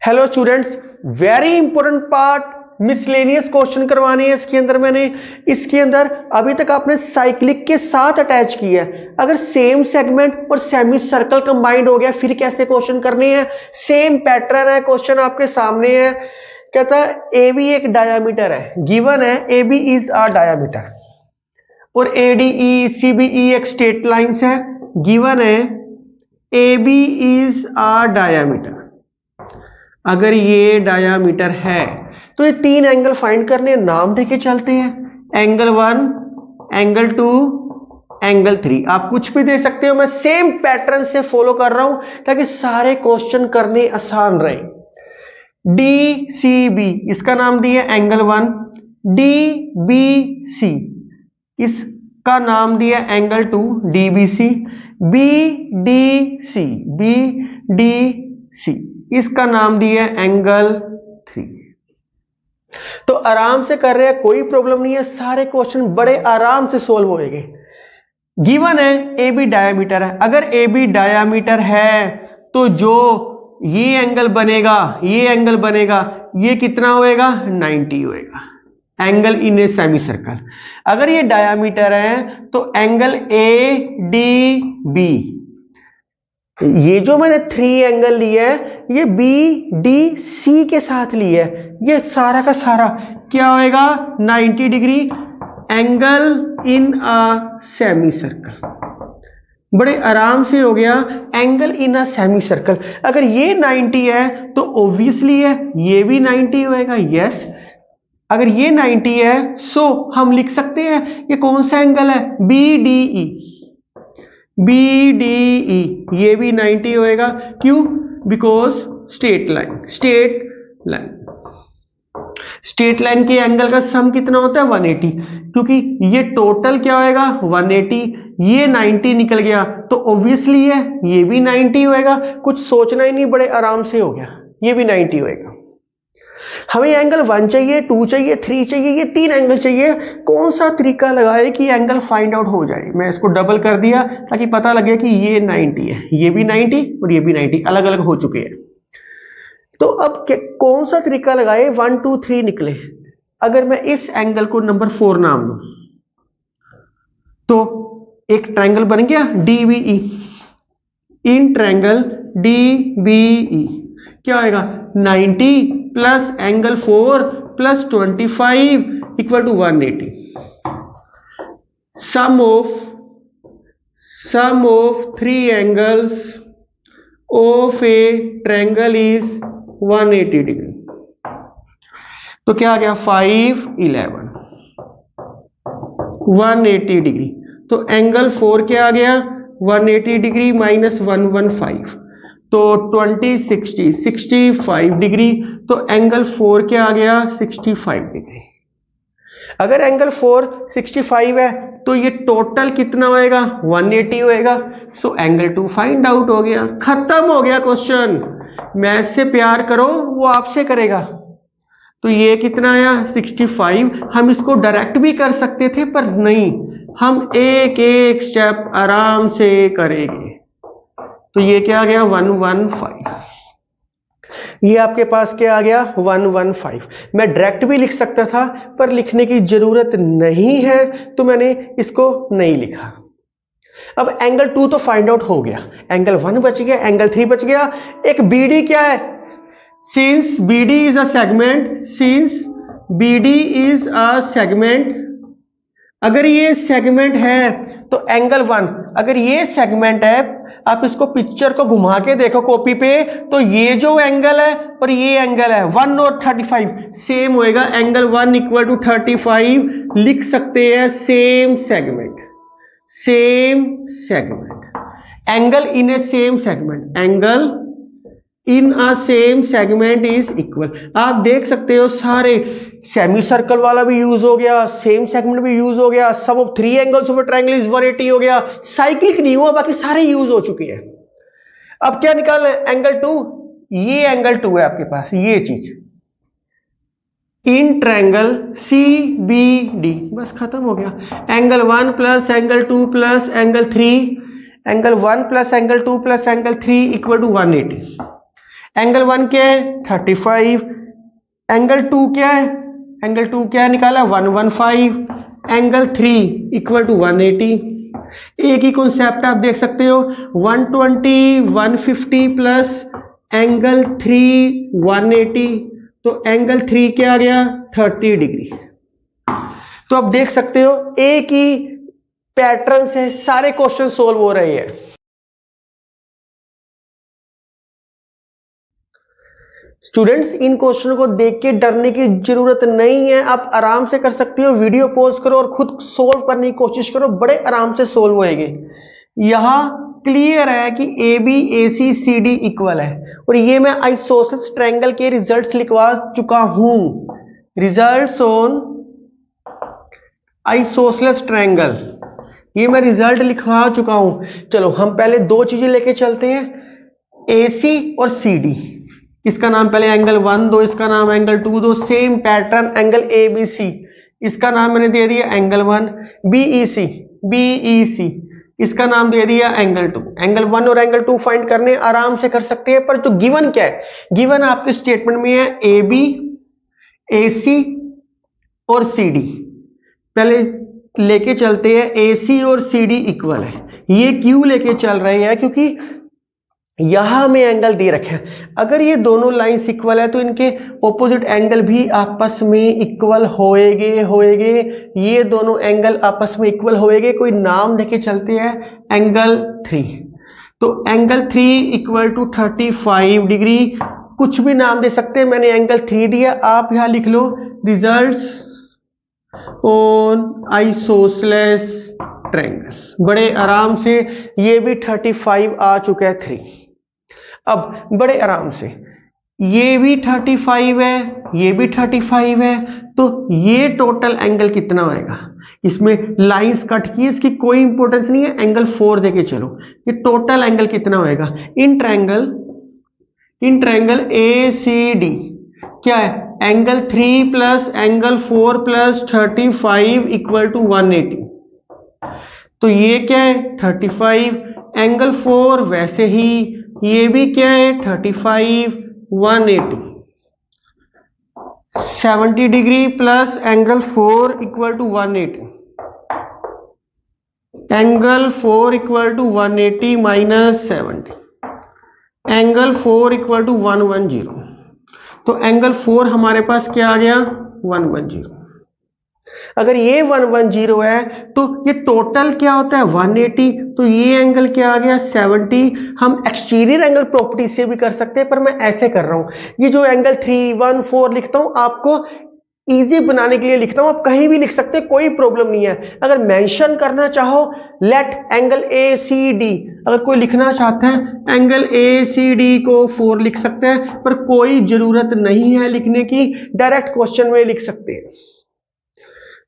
Hello students, very important part miscellaneous question करवाने हैं इसके अंदर। मैंने इसके अंदर अभी तक आपने साइक्लिक के साथ अटैच किया है। अगर सेम सेगमेंट और सेमी सर्कल कंबाइंड हो गया फिर कैसे क्वेश्चन करने हैं। सेम पैटर्न है, क्वेश्चन आपके सामने है। कहता है ए बी एक डायामीटर है, गिवन है A B is a diameter और A D E C B E एक स्ट्रेट लाइंस है, गिवन है A B is a diameter. अगर ये डायामीटर है तो ये तीन एंगल फाइंड करने, नाम देके चलते हैं। Angle 1, angle 2, angle 3। आप कुछ भी दे सकते हो, मैं सेम पैटर्न से फॉलो कर रहा हूं ताकि सारे क्वेश्चन करने आसान रहे। डी सी बी इसका नाम दिया एंगल 1, डी बी सी इसका नाम दिया angle 2 D B C, B D C इसका नाम दिया एंगल 3। तो आराम से कर रहे हैं, कोई प्रॉब्लम नहीं है, सारे क्वेश्चन बड़े आराम से सोल्व होएंगे। गिवन है ए बी डायामीटर है। अगर ए बी डायामीटर है तो जो ये एंगल बनेगा ये कितना होएगा 90 होएगा। Angle in a semi circle. अगर ये डायामीटर है तो एंगल ए डी बी, ये जो मैंने 3 एंगल लिए है ये बी डी सी के साथ लिए है, ये सारा का सारा क्या होएगा 90 degree angle in a semi circle. बड़े आराम से हो गया angle in a semi circle. अगर ये 90 है तो ऑब्वियसली है ये भी 90 होएगा। यस, अगर ये 90 है सो हम लिख सकते हैं ये कौन सा एंगल है बी डी ई, ये भी 90 होएगा। क्यों? बिकॉज स्ट्रेट लाइन के एंगल का सम कितना होता है 180, क्योंकि ये टोटल क्या होएगा 180, ये 90 निकल गया तो ऑब्वियसली है ये भी 90 होएगा। कुछ सोचना ही नहीं, बड़े आराम से हो गया, ये भी 90 होएगा। हमें एंगल 1 चाहिए, 2 चाहिए, 3 चाहिए, ये 3 एंगल चाहिए। कौन सा तरीका लगाए कि एंगल फाइंड आउट हो जाए। मैं इसको डबल कर दिया ताकि पता लगे कि ये 90 है, ये भी 90 और ये भी 90 अलग अलग हो चुके हैं। तो अब कौन सा तरीका लगाए 1 2 3 निकले। अगर मैं इस एंगल को नंबर 4 नाम दूं तो एक ट्रायंगल बन गया डीबीई। इन ट्रायंगल डीबीई क्या आएगा 90 plus angle 4 plus 25 equal to 180। Sum of 3 angles of a triangle is 180 degree. तो क्या आ गया 5 11 180 डिग्री। तो एंगल 4 क्या आ गया 180 डिग्री माइनस 115 तो 20 60 65 डिग्री। तो एंगल 4 क्या आ गया 65 डिग्री। अगर एंगल 4 65 है तो ये टोटल कितना होएगा 180 होएगा। सो एंगल 2 फाइंड आउट हो गया, खत्म हो गया क्वेश्चन। मैथ से प्यार करो वो आपसे करेगा। तो ये कितना आया 65। हम इसको डायरेक्ट भी कर सकते थे पर नहीं, हम एक एक स्टेप आराम से करेंगे। तो ये क्या आ गया 115। ये आपके पास क्या आ गया 115। मैं डायरेक्ट भी लिख सकता था पर लिखने की जरूरत नहीं है तो मैंने इसको नहीं लिखा। अब एंगल 2 तो फाइंड आउट हो गया, एंगल 1 बच गया, एंगल 3 बच गया। एक बीडी क्या है, since BD is a segment, अगर ये सेगमेंट है तो एंगल 1, अगर ये सेगमेंट है आप इसको पिक्चर को घुमा के देखो कॉपी पे, तो ये जो एंगल है और ये एंगल है 1 और 35 सेम होएगा। एंगल 1 इक्वल टू 35 लिख सकते हैं same segment. Angle in A same segment, angle in a same segment is equal. आप देख सकते हो सारे सेमी सर्कल वाला भी यूज हो गया, सेम सेगमेंट भी यूज हो गया, sum of 3 angles of a triangle is 180 हो गया। साइक्लिक नहीं हुआ, बाकी सारे यूज हो चुके हैं। अब क्या निकालना है एंगल 2, ये एंगल 2 है आपके पास, ये चीज in triangle C B D, बस खत्म हो गया। Angle 1 plus angle 2 plus angle 3, angle 1 plus angle 2 plus angle 3 equal to 180। Angle 1 क्या है 35, एंगल 2 क्या है, एंगल 2 क्या है निकाला 115, एंगल 3 इक्वल टू 180। एक ही कॉन्सेप्ट आप देख सकते हो 120 150 प्लस एंगल 3 180, तो एंगल 3 क्या आ गया 30 डिग्री। तो आप देख सकते हो एक ही पैटर्न से सारे क्वेश्चन सोल्व हो रहे हैं। स्टूडेंट्स इन क्वेश्चन को देख के डरने की जरूरत नहीं है, आप आराम से कर सकते हो। वीडियो पॉज करो और खुद सोल्व करने की कोशिश करो, बड़े आराम से सोल्व होएंगे। यहां क्लियर है कि A B A C C D equal है, और ये मैं आइसोसेलेस ट्रायंगल के रिजल्ट्स लिखवा चुका हूं। रिजल्ट्स ऑन आइसोसेलेस ट्रायंगल, ये मैं रिजल्ट लिखवा चुका हूं। चलो हम पहले दो चीजें लेके चलते हैं, ए सी और सी डी। इसका नाम पहले एंगल 1 दो, इसका नाम एंगल 2 दो, same pattern angle A B C, इसका नाम मैंने दे दिया एंगल 1। बीईसी इसका नाम दे दिया एंगल 2। एंगल 1 और एंगल 2 फाइंड करने आराम से कर सकते हैं, पर तो गिवन क्या है, गिवन आपके स्टेटमेंट में है ए बी ए सी और सी डी। पहले लेके चलते हैं ए सी और सी डी इक्वल है। ये क्यों लेके चल रहे हैं, क्योंकि यहां हमें एंगल दे रखे हैं। अगर ये दोनों लाइंस इक्वल है तो इनके ऑपोजिट एंगल भी आपस में इक्वल होएगे। ये दोनों एंगल आपस में इक्वल होएगे। कोई नाम देके चलते हैं एंगल 3, तो एंगल 3 इक्वल टू 35 डिग्री। कुछ भी नाम दे सकते हैं, मैंने एंगल 3 दिया, आप यहां लिख लो रिजल्ट्स ऑन आइसोसेलेस ट्रायंगल। बड़े आराम से ये भी 35 आ चुका है 3। अब बड़े आराम से ये भी 35 है, ये भी 35 है, तो ये टोटल एंगल कितना होएगा। इसमें लाइंस कट की, इसकी कोई इंपॉर्टेंस नहीं है, एंगल 4 देके चलो। ये टोटल एंगल कितना होएगा in triangle A C D क्या है, angle 3 plus angle 4 plus 35 equal to 180। तो ये क्या है 35, एंगल 4 वैसे ही, ये भी क्या है 35 180, 70 degree plus angle 4 equal to 180, angle 4 equal to 180 minus 70, angle 4 equal to 110। तो एंगल 4 हमारे पास क्या आ गया 110। अगर ये 110 है तो ये टोटल क्या होता है 180, तो ये एंगल क्या आ गया 70। हम एक्सटीरियर एंगल प्रॉपर्टी से भी कर सकते हैं, पर मैं ऐसे कर रहा हूं। ये जो एंगल 314 लिखता हूं आपको इजी बनाने के लिए लिखता हूं, आप कहीं भी लिख सकते हैं, कोई प्रॉब्लम नहीं है। अगर मेंशन करना चाहो let angle A C D, अगर कोई लिखना चाहता है एंगल ए सी डी को 4 लिख सकते हैं, पर कोई जरूरत नहीं है लिखने की, डायरेक्ट क्वेश्चन में लिख सकते हैं।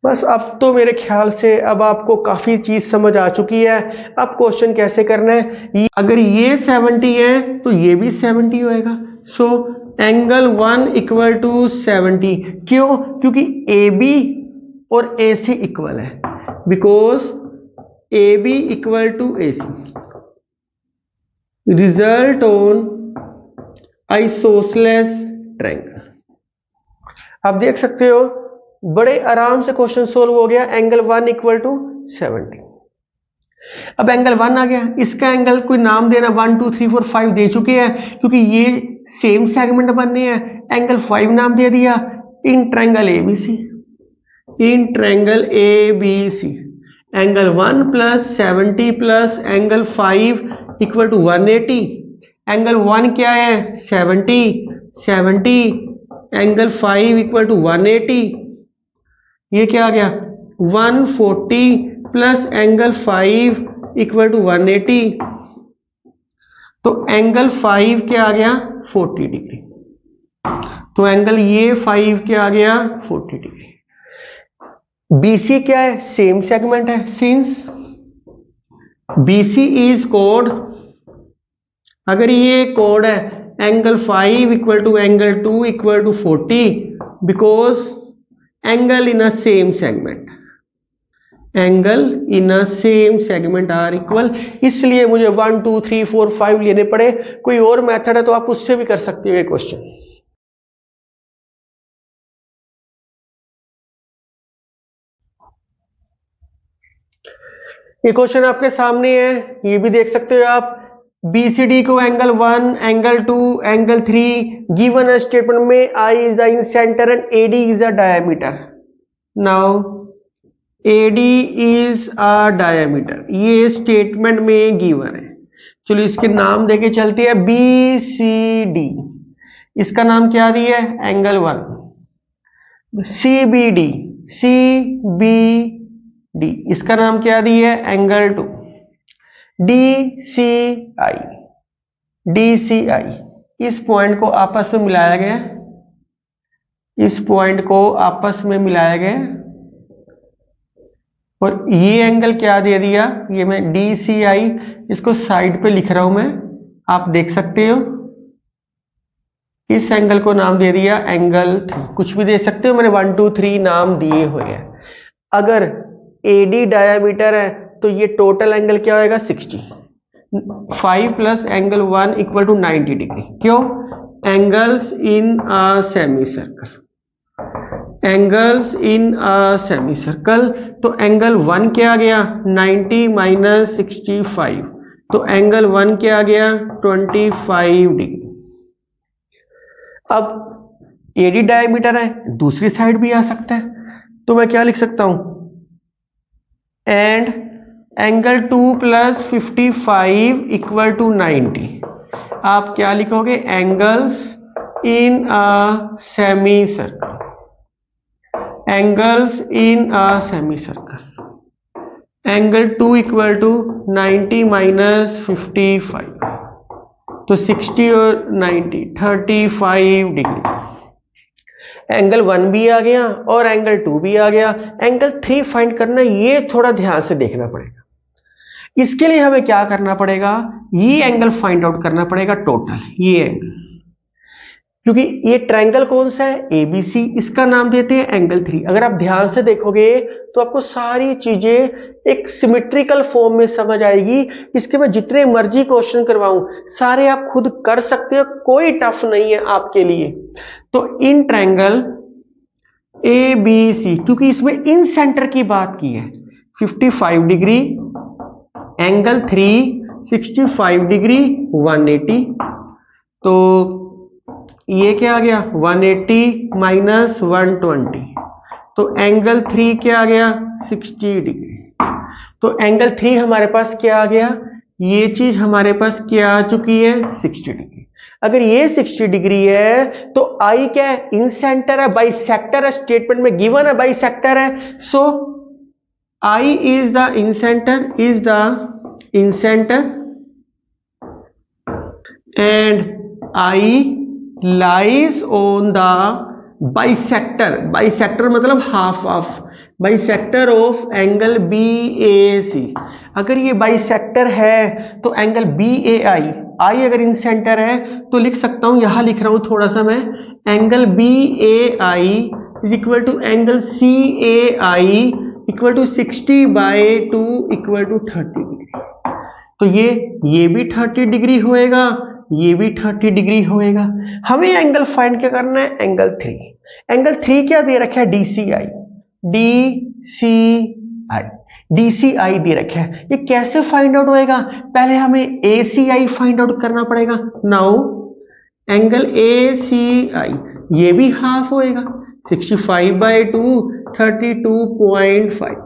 बस अब तो मेरे ख्याल से अब आपको काफी चीज समझ आ चुकी है। अब क्वेश्चन कैसे करना है, अगर ये 70 है तो ये भी 70 होएगा। So angle 1 equal to 70। क्यों, क्योंकि ए बी और ए सी इक्वल है, because A B equal to A C. Result on isosceles triangle. आप देख सकते हो बड़े आराम से क्वेश्चन सोल्व हो गया। Angle 1 equal to 70। अब एंगल 1 आ गया, इसका एंगल कोई नाम देना 1 2 3 4 5 दे चुके हैं, क्योंकि ये सेम सेगमेंट बनने हैं। एंगल 5 नाम दे दिया in triangle ABC, in triangle ABC. Angle 1 plus 70 plus angle 5 equal to 180। Angle 1 क्या है 70, एंगल 5 इक्वल टू 180। ये क्या आ गया 140 प्लस एंगल 5 इक्वल टू 180। तो एंगल 5 क्या आ गया 40 डिग्री। तो एंगल ये 5 क्या आ गया 40 डिग्री। बीसी क्या है, सेम सेगमेंट है, सिंस बीसी इज कोड, अगर ये कोड है angle 5 equal to angle 2 equal to 40, because angle in a same segment, angle in a same segment are equal, इसलिए मुझे 1 2 3 4 5 लेने पड़े। कोई और मेथड है तो आप उससे भी कर सकते हो ये क्वेश्चन। ये क्वेश्चन आपके सामने है, ये भी देख सकते हो आप। BCD को angle 1, angle 2, angle 3 given statement में I is the in centre and AD is a diameter. Now AD is a diameter, ये स्टेटमेंट में गिवन है। चलो इसके नाम देके चलते हैं, BCD, इसका नाम क्या दिया है, एंगल 1। CBD, CBD इसका नाम क्या दिया है, एंगल 2। DCI, DCI इस पॉइंट को आपस में मिलाया गया, इस पॉइंट को आपस में मिलाया गया, और ये एंगल क्या दे दिया, ये मैं DCI इसको साइड पे लिख रहा हूं मैं, आप देख सकते हो। इस एंगल को नाम दे दिया एंगल 3, कुछ भी दे सकते हो, मैंने 1 2 3 नाम दिए हुए हैं। अगर AD डायमीटर है तो ये टोटल एंगल क्या होगा, 60। 5 plus angle 1 equal to 90 degree. क्यों, angles in a semi circle, angles in a semi circle. तो एंगल 1 क्या आ गया, 90 माइनस 65, तो एंगल 1 क्या आ गया, 25 डिग्री। अब AD डायमीटर है, दूसरी साइड भी आ सकता है, तो मैं क्या लिख सकता हूं, and angle 2 plus 55 equal to 90। आप क्या लिखोगे, angles in a semi circle, angles in a semi circle. Angle 2 equal to 90 minus 55, तो 60 और 90 35 डिग्री। एंगल 1 भी आ गया और एंगल 2 भी आ गया। एंगल 3 फाइंड करना, ये थोड़ा ध्यान से देखना पड़ेगा। इसके लिए हमें क्या करना पड़ेगा, ये एंगल फाइंड आउट करना पड़ेगा टोटल, ये एंगल, क्योंकि ये ट्रायंगल कौन सा है, ABC, इसका नाम देते हैं एंगल 3। अगर आप ध्यान से देखोगे तो आपको सारी चीजें एक सिमेट्रिकल फॉर्म में समझ आएगी। इसके मैं जितने मर्जी क्वेश्चन करवाऊं सारे आप खुद कर सकते हो, कोई टफ नहीं है आपके लिए। तो इन ट्रायंगल ABC, क्योंकि इसमें इन सेंटर की बात की है, 55 डिग्री, एंगल 3 65 डिग्री 180, तो ये क्या आ गया, 180 माइनस 120, तो एंगल 3 क्या आ गया, 60 डिग्री। तो एंगल 3 हमारे पास क्या आ गया, ये चीज हमारे पास क्या आ चुकी है, 60 डिग्री। अगर ये 60 डिग्री है तो I क्या है, इन सेंटर है, बाइसेक्टर है, स्टेटमेंट में गिवन है बाइसेक्टर है। सो I is the in centre, is the in centre, and I lies on the bisector, bisector मतलब half of, bisector of angle BAC। अगर ये बाइसेक्टर है तो एंगल BAI, I अगर इन सेंटर है तो लिख सकता हूं, यहां लिख रहा हूं थोड़ा सा मैं, angle BAI is equal to angle CAI equal to 60/2 equal to 30 degree. तो ये भी 30 डिग्री होएगा, ये भी 30 डिग्री होएगा। हमें एंगल फाइंड क्या करना है, एंगल 3। एंगल 3 क्या दे रखा है, DCI, DCI, DCI दे रखा है। ये कैसे फाइंड आउट होएगा, पहले हमें ACI फाइंड आउट करना पड़ेगा। नाउ एंगल ACI ये भी हाफ होएगा, 65/2 32.5,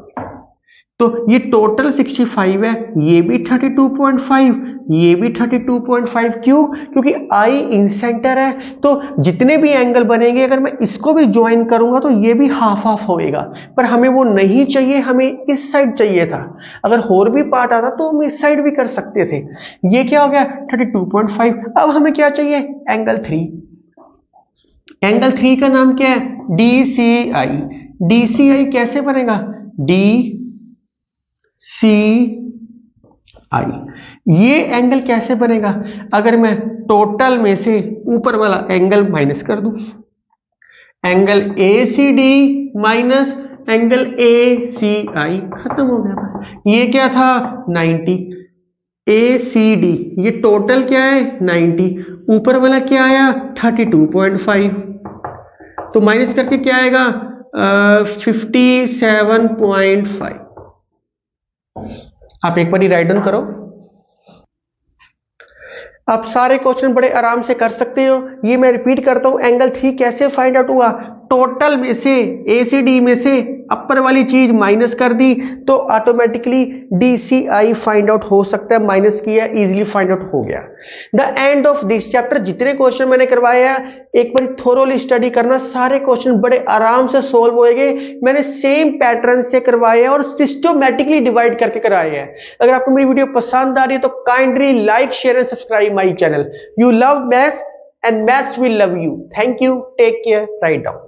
तो ये टोटल 65 है, ये भी 32.5, ये भी 32.5। क्यों, क्योंकि I इन सेंटर है, तो जितने भी एंगल बनेंगे अगर मैं इसको भी ज्वाइन करूंगा तो ये भी हाफ हाफ होएगा, पर हमें वो नहीं चाहिए, हमें इस साइड चाहिए था। अगर और भी पार्ट आता तो हम इस साइड भी कर सकते थे। ये क्या हो गया, 32.5। अब हमें क्या चाहिए, एंगल 3। एंगल 3 का नाम क्या है, DCI। DCI कैसे बनेगा, DCI, ये एंगल कैसे बनेगा, अगर मैं टोटल में से ऊपर वाला एंगल माइनस कर दूं, angle ACD minus angle ACI, खत्म हो गया बस। ये क्या था 90, ACD, ये टोटल क्या है 90, ऊपर वाला क्या आया 32.5, तो माइनस करके क्या आएगा 57.5। आप एक बार ही राइट डाउन करो। आप सारे क्वेश्चन बड़े आराम से कर सकते हो। ये मैं रिपीट करता हूं, एंगल थी कैसे फाइंड आउट हुआ, टोटल में से ACD में से अपर वाली चीज माइनस कर दी तो ऑटोमेटिकली DCI फाइंड आउट हो सकता है, माइनस किया इजीली फाइंड आउट हो गया। The end of this chapter, जितने क्वेश्चन मैंने करवाया एक बार थोरोली स्टडी करना, सारे क्वेश्चन बड़े आराम से सोल्व होएंगे। मैंने सेम पैटर्न से करवाए हैं और सिस्टमैटिकली डिवाइड करके कराए हैं। अगर आपको मेरी वीडियो पसंद आ रही है तो kindly like share and subscribe my channel. You love maths and maths will love you. Thank you. Take care. Write down.